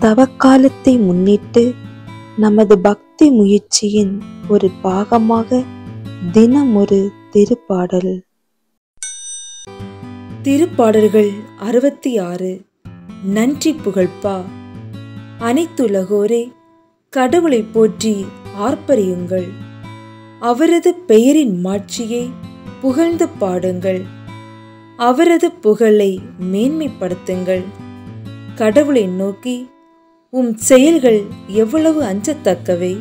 தவக்காலத்தை முன்னிட்டு நமது பக்தி முயற்சியின் ஒரு பாகமாக தினம் ஒரு திருப்பாடல். திருப்பாடல்கள் 66. நன்றி புகழ்ப்பா. அனைத்துலகோரே, கடவுளை போற்றி ஆர்ப்பரியுங்கள். அவரது பெயரின் மாட்சியை புகழ்ந்து பாடுங்கள். அவரது புகழை மேன்மைப்படுத்துங்கள். கடவுளை நோக்கி, உம் செயல்கள் எவ்வளவு அஞ்சத்தக்கவை!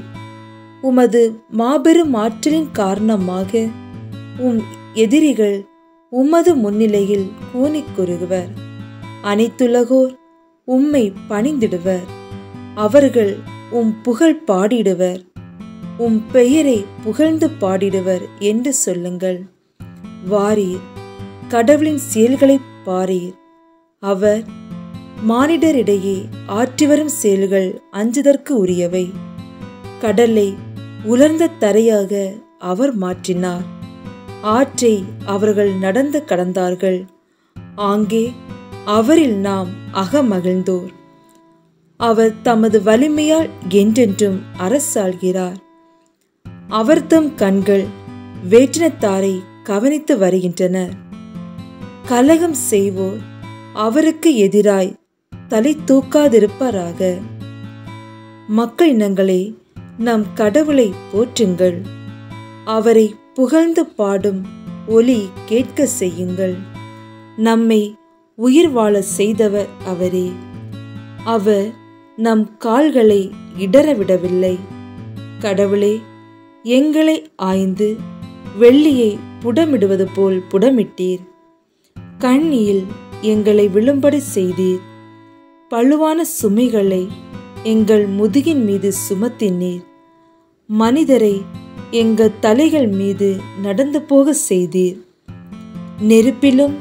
உமது மாபெரும் ஆற்றலின் காரணமாக உம் எதிரிகள் உமது முன்னிலையில் கூனிக் குறுகுவர். அனைத்துலகோர் உம்மை பணிந்திடுவர். அவர்கள் உம் புகழ் பாடிடுவர். உம் பெயரை புகழ்ந்து பாடிடுவர் என்று சொல்லுங்கள். வாரீர், கடவுளின் செயல்களை பாரீர். அவர் மானிடரிடையே ஆற்றிவரும் செயல்கள் அஞ்சுதற்கு உரியவை. கடலை உலர்ந்த தரையாக அவர் மாற்றினார். ஆற்றை அவர்கள் நடந்து கடந்தார்கள். ஆங்கே அவரில் நாம் அகமகிழ்ந்தோர். அவர் தமது வலிமையால் என்றென்றும் அரசாள்கிறார். அவர்தம் கண்கள் வேற்றினத்தாரை கவனித்து வருகின்றன. கலகம் செய்வோர் அவருக்கு எதிராய் தலை தூக்காதிருப்பாராக. மக்கள் இனங்களே, நம் கடவுளை போற்றுங்கள். அவரை புகழ்ந்து பாடும் ஒலி கேட்க செய்யுங்கள். நம்மை உயிர் வாழ செய்தவர் அவரே. அவர் நம் கால்களை இடறவிடவில்லை. கடவுளே, எங்களை ஆய்ந்து வெள்ளியை புடமிடுவது போல் புடமிட்டீர். கண்ணியில் எங்களை விழும்படி செய்தீர். பழுவான சுமைகளை எங்கள் முதுகின் மீது சுமத்தினீர். மனிதரை எங்கள் தலைகள் மீது நடந்து போக செய்தீர். நெருப்பிலும்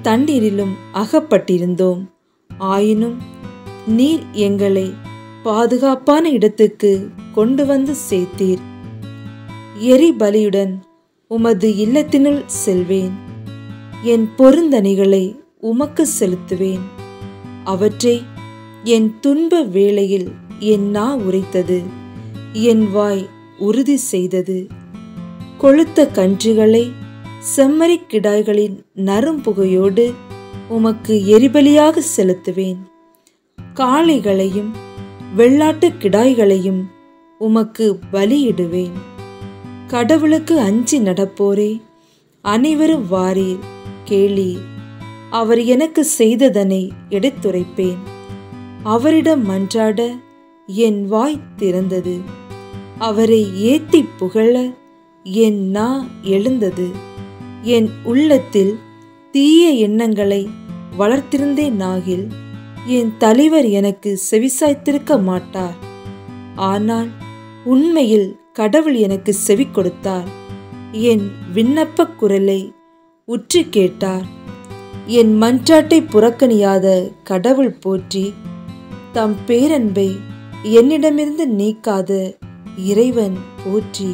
தண்ணீரிலும் அகப்பட்டிருந்தோம். ஆயினும் நீர் எங்களை பாதுகாப்பான இடத்துக்கு கொண்டு வந்து சேர்த்தீர். எரிபலியுடன் உமது இல்லத்தினுள் செல்வேன். என் பொருந்தணிகளை உமக்கு செலுத்துவேன். அவற்றை என் துன்ப வேளையில் என் நா உரைத்தது, என் வாய் உறுதி செய்தது. கொழுத்த கன்றுகளை செம்மறிக் கிடாய்களின் நறும்புகையோடு உமக்கு எரிபலியாக செலுத்துவேன். காளைகளையும் வெள்ளாட்டு கிடாய்களையும் உமக்கு பலியிடுவேன். கடவுளுக்கு அஞ்சி நடப்போரே, அனைவரும் வாரீர், கேளீர். அவர் எனக்கு செய்ததனை எடுத்துரைப்பேன். அவரிடம் மன்றாட என் வாய் திறந்தது. அவரை ஏத்தி புகழ என் நா எழுந்தது. என் உள்ளத்தில் தீய எண்ணங்களை வளர்த்திருந்தேனாகில் என் தலைவர் எனக்கு செவிசாய்த்திருக்க மாட்டார். ஆனால் உண்மையில் கடவுள் எனக்கு செவி கொடுத்தார். என் விண்ணப்ப குரலை உற்று கேட்டார். என் மன்றாட்டை புறக்கணியாத கடவுள் போற்றி. தம் பேரன்பை என்னிடமிருந்து நீக்காத இறைவன் போற்றி.